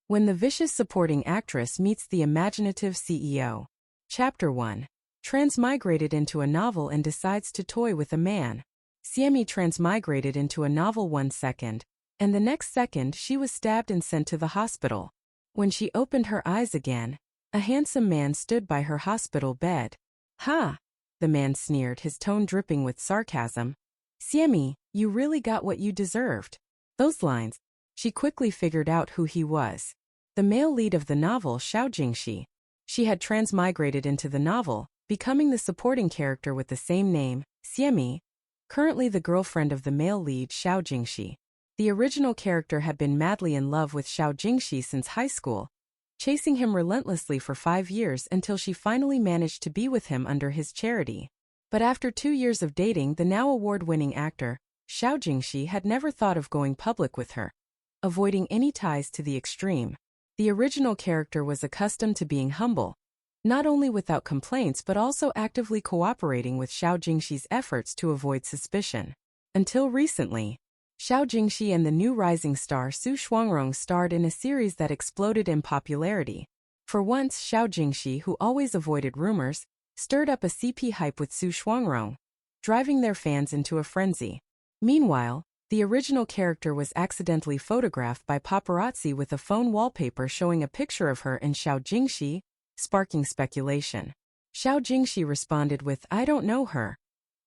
When the vicious supporting actress meets the imaginative CEO. Chapter 1. Transmigrated into a novel and decides to toy with a man. Siemi transmigrated into a novel 1 second, and the next second she was stabbed and sent to the hospital. When she opened her eyes again, a handsome man stood by her hospital bed. "Ha!" the man sneered, his tone dripping with sarcasm. "Siemi, you really got what you deserved." Those lines. She quickly figured out who he was. The male lead of the novel, Xiao Jingxi. She had transmigrated into the novel, becoming the supporting character with the same name, Siemi, currently the girlfriend of the male lead, Xiao Jingxi. The original character had been madly in love with Xiao Jingxi since high school, chasing him relentlessly for 5 years until she finally managed to be with him under his charity. But after 2 years of dating the now award-winning actor, Xiao Jingxi had never thought of going public with her, avoiding any ties to the extreme. The original character was accustomed to being humble, not only without complaints but also actively cooperating with Xiao Jingxi's efforts to avoid suspicion. Until recently, Xiao Jingxi and the new rising star Su Shuangrong starred in a series that exploded in popularity. For once, Xiao Jingxi, who always avoided rumors, stirred up a CP hype with Su Shuangrong, driving their fans into a frenzy. Meanwhile, the original character was accidentally photographed by paparazzi with a phone wallpaper showing a picture of her and Xiao Jingxi, sparking speculation. Xiao Jingxi responded with, "I don't know her,"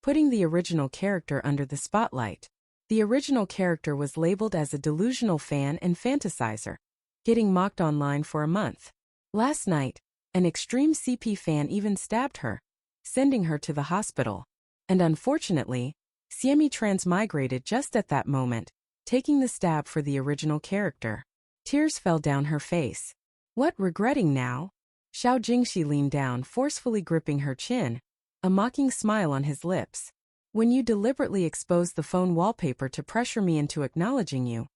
putting the original character under the spotlight. The original character was labeled as a delusional fan and fantasizer, getting mocked online for a month. Last night, an extreme CP fan even stabbed her, sending her to the hospital. And unfortunately, Siemi transmigrated just at that moment, taking the stab for the original character. Tears fell down her face. "What, regretting now?" Xiao Jingxi leaned down, forcefully gripping her chin, a mocking smile on his lips. "When you deliberately exposed the phone wallpaper to pressure me into acknowledging you,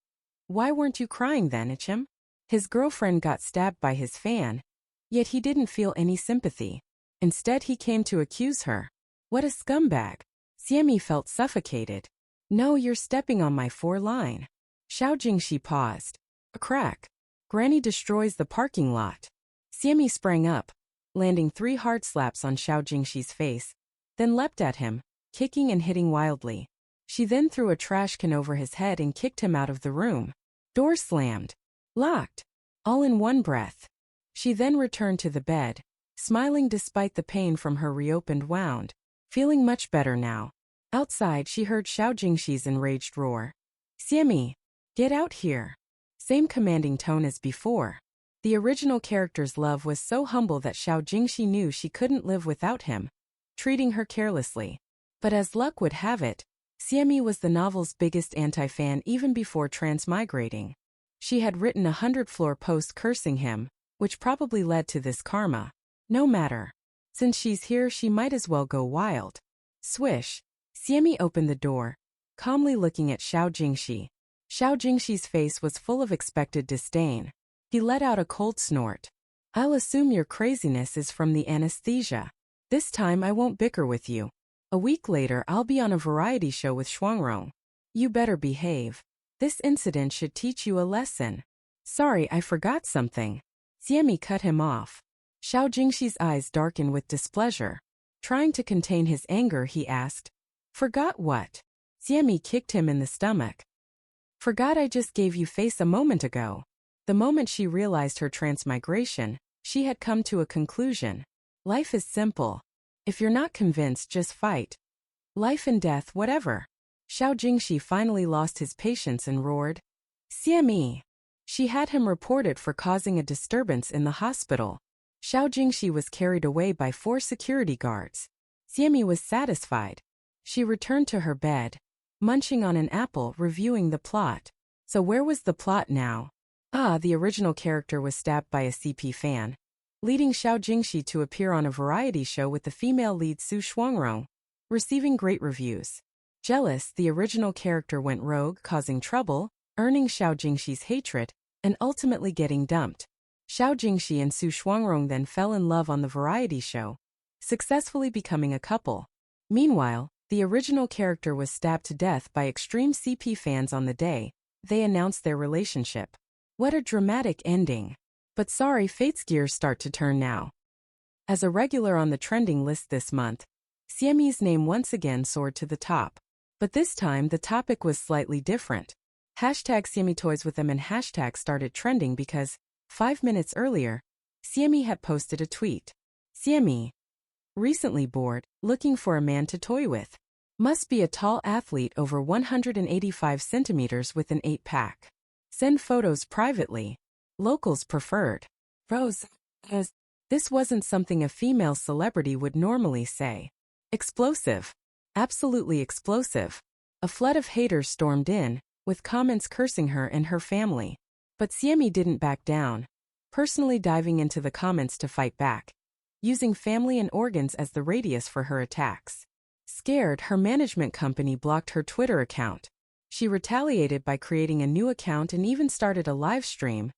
why weren't you crying then, Ichim?" His girlfriend got stabbed by his fan, yet he didn't feel any sympathy. Instead he came to accuse her. What a scumbag. Siemi felt suffocated. "No, you're stepping on my 4 line. Xiao Jingxi paused. A crack. "Granny destroys the parking lot." Siemi sprang up, landing 3 hard slaps on Xiao Jingxi's face, then leapt at him, kicking and hitting wildly. She then threw a trash can over his head and kicked him out of the room. Door slammed. Locked. All in one breath. She then returned to the bed, smiling despite the pain from her reopened wound, feeling much better now. Outside she heard Xiao Jingxi's enraged roar. "Siemi, get out here." Same commanding tone as before. The original character's love was so humble that Xiao Jingxi knew she couldn't live without him, treating her carelessly. But as luck would have it, Siemi was the novel's biggest anti-fan even before transmigrating. She had written a 100-floor post cursing him, which probably led to this karma. No matter. Since she's here she might as well go wild. Swish. Siemi opened the door, calmly looking at Xiao Jingxi. Xiao Jingxi's face was full of expected disdain. He let out a cold snort. "I'll assume your craziness is from the anesthesia. This time I won't bicker with you. A week later I'll be on a variety show with Shuangrong. You better behave. This incident should teach you a lesson." "Sorry, I forgot something." Siemi cut him off. Xiao Jingxi's eyes darkened with displeasure. Trying to contain his anger, he asked, "Forgot what?" Siemi kicked him in the stomach. "Forgot I just gave you face a moment ago." The moment she realized her transmigration, she had come to a conclusion. Life is simple. If you're not convinced, just fight. Life and death, whatever. Xiao Jingxi finally lost his patience and roared, "Siemi!" She had him reported for causing a disturbance in the hospital. Xiao Jingxi was carried away by 4 security guards. Siemi was satisfied. She returned to her bed, munching on an apple, reviewing the plot. So where was the plot now? The original character was stabbed by a CP fan, leading Xiao Jingxi to appear on a variety show with the female lead Su Shuangrong, receiving great reviews. Jealous, the original character went rogue, causing trouble, earning Xiao Jingxi's hatred, and ultimately getting dumped. Xiao Jingxi and Su Shuangrong then fell in love on the variety show, successfully becoming a couple. Meanwhile, the original character was stabbed to death by extreme CP fans on the day they announced their relationship. What a dramatic ending. But sorry, fate's gears start to turn now. As a regular on the trending list this month, Siami's name once again soared to the top. But this time the topic was slightly different. Hashtag Siami Toys with them and hashtag started trending because, 5 minutes earlier, Siami had posted a tweet. Siami, recently bored, looking for a man to toy with. Must be a tall athlete over 185 centimeters with an 8-pack. Send photos privately. Locals preferred. Rose, this wasn't something a female celebrity would normally say. Explosive. Absolutely explosive. A flood of haters stormed in, with comments cursing her and her family. But Siami didn't back down, personally diving into the comments to fight back, using family and organs as the radius for her attacks. Scared, her management company blocked her Twitter account. She retaliated by creating a new account and even started a live stream,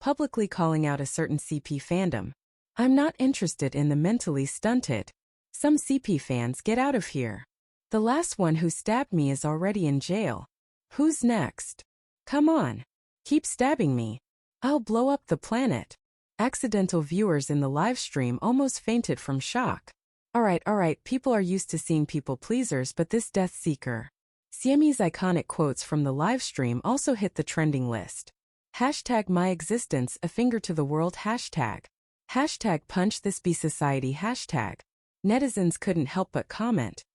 publicly calling out a certain CP fandom. I'm not interested in the mentally stunted. Some CP fans, get out of here. The last one who stabbed me is already in jail. Who's next? Come on. Keep stabbing me. I'll blow up the planet. Accidental viewers in the live stream almost fainted from shock. Alright, people are used to seeing people pleasers, but this death seeker. Siami's iconic quotes from the live stream also hit the trending list. Hashtag my existence, a finger to the world hashtag. Hashtag punch this be society hashtag. Netizens couldn't help but comment.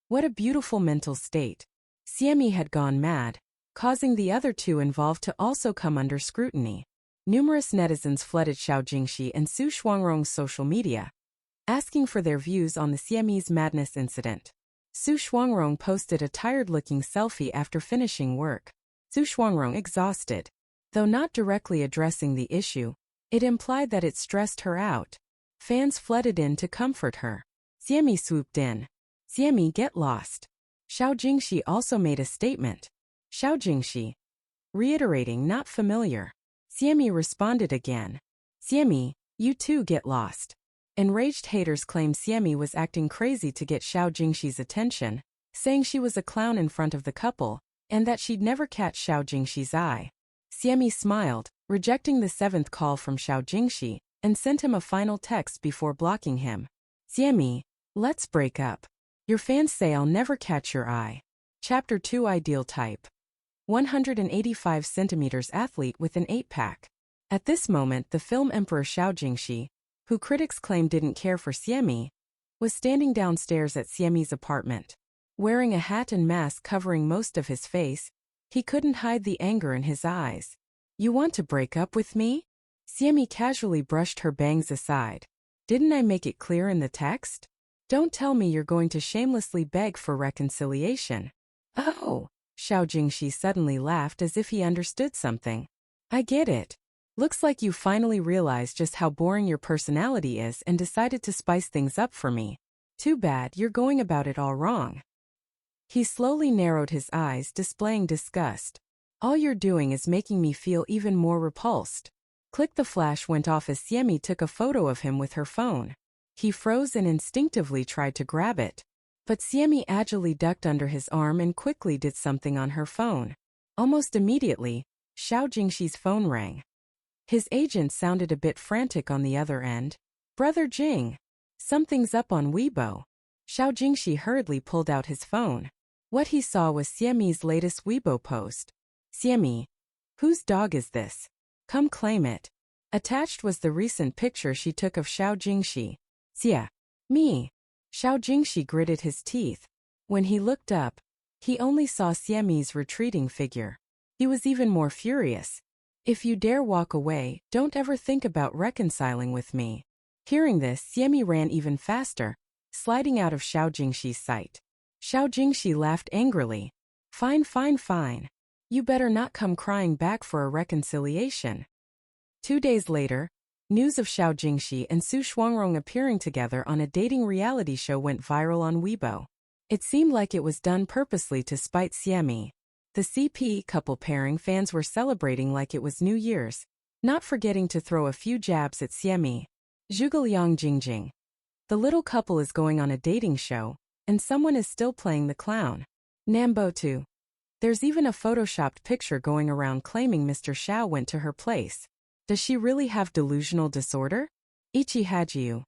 What a beautiful mental state. Siami had gone mad, causing the other two involved to also come under scrutiny. Numerous netizens flooded Xiao Jingxi and Su Shuangrong's social media, asking for their views on the Siami's madness incident. Su Shuangrong posted a tired-looking selfie after finishing work. Su Shuangrong exhausted. Though not directly addressing the issue, it implied that it stressed her out. Fans flooded in to comfort her. Siami swooped in. Siami, get lost. Xiao Jingxi also made a statement. Xiao Jingxi, reiterating not familiar. Siami responded again. Siami, you too get lost. Enraged haters claimed Siami was acting crazy to get Xiao Jingxi's attention, saying she was a clown in front of the couple, and that she'd never catch Xiao Jingxi's eye. Siami smiled, rejecting the 7th call from Xiao Jingxi, and sent him a final text before blocking him. Siami, let's break up. Your fans say I'll never catch your eye. Chapter 2 Ideal Type. 185 centimeters athlete with an 8-pack. At this moment, the film emperor Xiao Jingxi, who critics claim didn't care for Siami, was standing downstairs at Siami's apartment. Wearing a hat and mask covering most of his face, he couldn't hide the anger in his eyes. You want to break up with me? Siami casually brushed her bangs aside. Didn't I make it clear in the text? Don't tell me you're going to shamelessly beg for reconciliation. Oh, Xiao Jingxi suddenly laughed as if he understood something. I get it. Looks like you finally realized just how boring your personality is and decided to spice things up for me. Too bad, you're going about it all wrong. He slowly narrowed his eyes, displaying disgust. All you're doing is making me feel even more repulsed. Click. The flash went off as Siami took a photo of him with her phone. He froze and instinctively tried to grab it. But Siami agilely ducked under his arm and quickly did something on her phone. Almost immediately, Xiao Jingxi's phone rang. His agent sounded a bit frantic on the other end. Brother Jing, something's up on Weibo. Xiao Jingxi hurriedly pulled out his phone. What he saw was Siami's latest Weibo post. Siami, whose dog is this? Come claim it. Attached was the recent picture she took of Xiao Jingxi. Xia, me. Xiao Jingxi gritted his teeth. When he looked up, he only saw Siami's retreating figure. He was even more furious. If you dare walk away, don't ever think about reconciling with me. Hearing this, Siami ran even faster, sliding out of Xiao Jingxi's sight. Xiao Jingxi laughed angrily. Fine. You better not come crying back for a reconciliation. 2 days later, news of Xiao Jingxi and Su Shuangrong appearing together on a dating reality show went viral on Weibo. It seemed like it was done purposely to spite Siami. The CP couple pairing fans were celebrating like it was New Year's, not forgetting to throw a few jabs at Siami. Zhuge Jingjing. The little couple is going on a dating show, and someone is still playing the clown. Nambo 2. There's even a photoshopped picture going around claiming Mr. Xiao went to her place. Does she really have delusional disorder? Ichi Hajiu.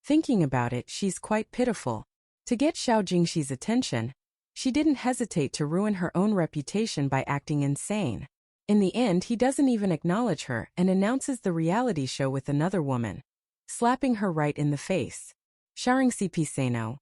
Thinking about it, she's quite pitiful. To get Xiao Jingxi's attention, she didn't hesitate to ruin her own reputation by acting insane. In the end, he doesn't even acknowledge her and announces the reality show with another woman, slapping her right in the face. Sharing CP Seno.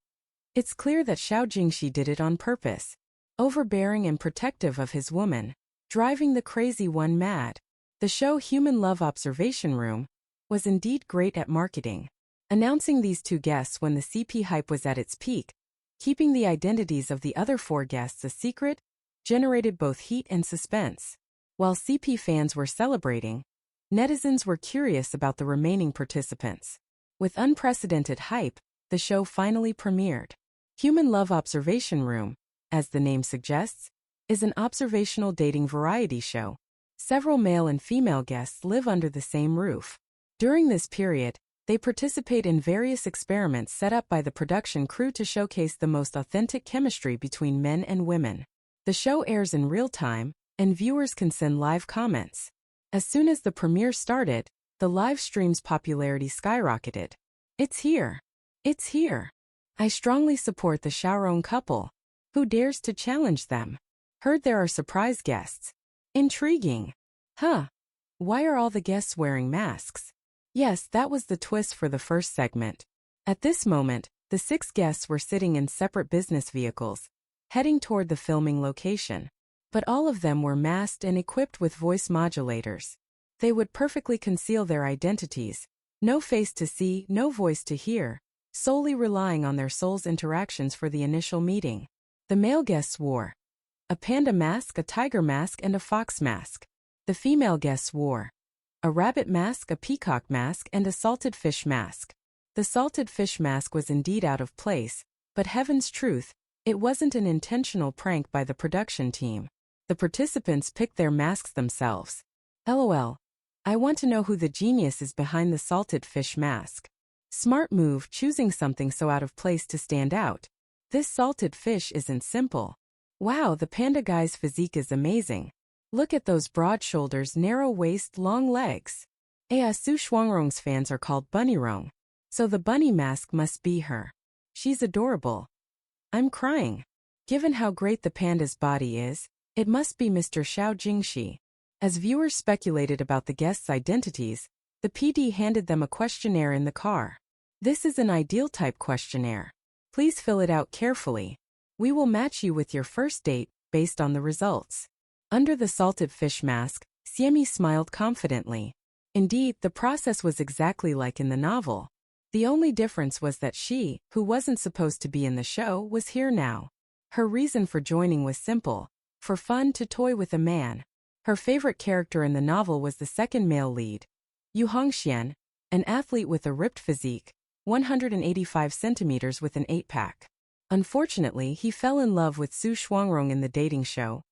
It's clear that Xiao Jingxi did it on purpose, overbearing and protective of his woman, driving the crazy one mad. The show Human Love Observation Room was indeed great at marketing, announcing these two guests when the CP hype was at its peak, keeping the identities of the other 4 guests a secret, generated both heat and suspense. While CP fans were celebrating, netizens were curious about the remaining participants. With unprecedented hype, the show finally premiered. Human Love Observation Room, as the name suggests, is an observational dating variety show. Several male and female guests live under the same roof. During this period, they participate in various experiments set up by the production crew to showcase the most authentic chemistry between men and women. The show airs in real time, and viewers can send live comments. As soon as the premiere started, the live stream's popularity skyrocketed. It's here. It's here. I strongly support the Xiaorong couple. Who dares to challenge them? Heard there are surprise guests. Intriguing. Huh. Why are all the guests wearing masks? Yes, that was the twist for the first segment. At this moment, the 6 guests were sitting in separate business vehicles, heading toward the filming location. But all of them were masked and equipped with voice modulators. They would perfectly conceal their identities. No face to see, no voice to hear, solely relying on their soul's interactions for the initial meeting. The male guests wore a panda mask, a tiger mask, and a fox mask. The female guests wore a rabbit mask, a peacock mask, and a salted fish mask. The salted fish mask was indeed out of place, but heaven's truth, it wasn't an intentional prank by the production team. The participants picked their masks themselves. LOL. I want to know who the genius is behind the salted fish mask. Smart move, choosing something so out of place to stand out. This salted fish isn't simple. Wow, the panda guy's physique is amazing. Look at those broad shoulders, narrow waist, long legs. Su Shuangrong's fans are called Bunnyrong. So the bunny mask must be her. She's adorable. I'm crying. Given how great the panda's body is, it must be Mr. Xiao Jingxi. As viewers speculated about the guests' identities, the PD handed them a questionnaire in the car. This is an ideal type questionnaire. Please fill it out carefully. We will match you with your first date based on the results. Under the salted fish mask, Xiemi smiled confidently. Indeed, the process was exactly like in the novel. The only difference was that she, who wasn't supposed to be in the show, was here now. Her reason for joining was simple: for fun to toy with a man. Her favorite character in the novel was the second male lead, Yu Hongxian, an athlete with a ripped physique, 185 centimeters with an 8-pack. Unfortunately, he fell in love with Su Shuangrong in the dating show,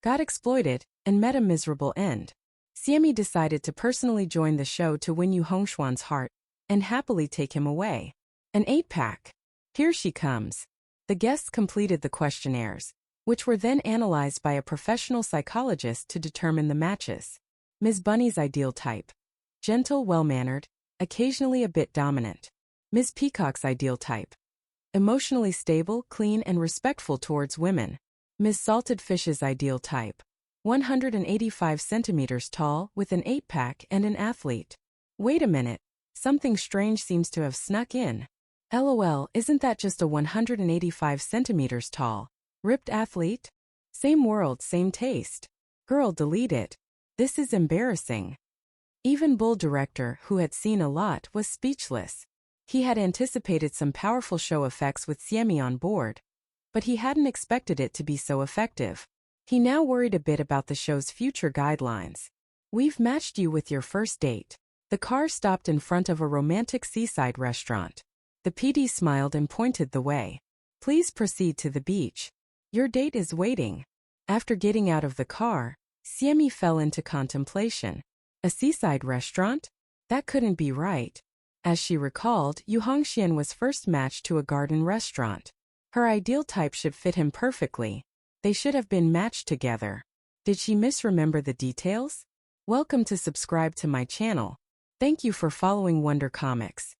got exploited, and met a miserable end. Xiemi decided to personally join the show to win Yu Hongxuan's heart and happily take him away. An 8-pack. Here she comes. The guests completed the questionnaires, which were then analyzed by a professional psychologist to determine the matches. Ms. Bunny's ideal type: gentle, well-mannered, occasionally a bit dominant. Ms. Peacock's ideal type: emotionally stable, clean, and respectful towards women. Ms. Salted Fish's ideal type: 185 centimeters tall, with an 8-pack and an athlete. Wait a minute, something strange seems to have snuck in. LOL, isn't that just a 185 centimeters tall, ripped athlete? Same world, same taste. Girl, delete it. This is embarrassing. Even Bull director, who had seen a lot, was speechless. He had anticipated some powerful show effects with Xiemi on board, but he hadn't expected it to be so effective. He now worried a bit about the show's future guidelines. We've matched you with your first date. The car stopped in front of a romantic seaside restaurant. The PD smiled and pointed the way. Please proceed to the beach. Your date is waiting. After getting out of the car, Xiemi fell into contemplation. A seaside restaurant? That couldn't be right. As she recalled, Yu Hongxian was first matched to a garden restaurant. Her ideal type should fit him perfectly. They should have been matched together. Did she misremember the details? Welcome to subscribe to my channel. Thank you for following Wonder Comics.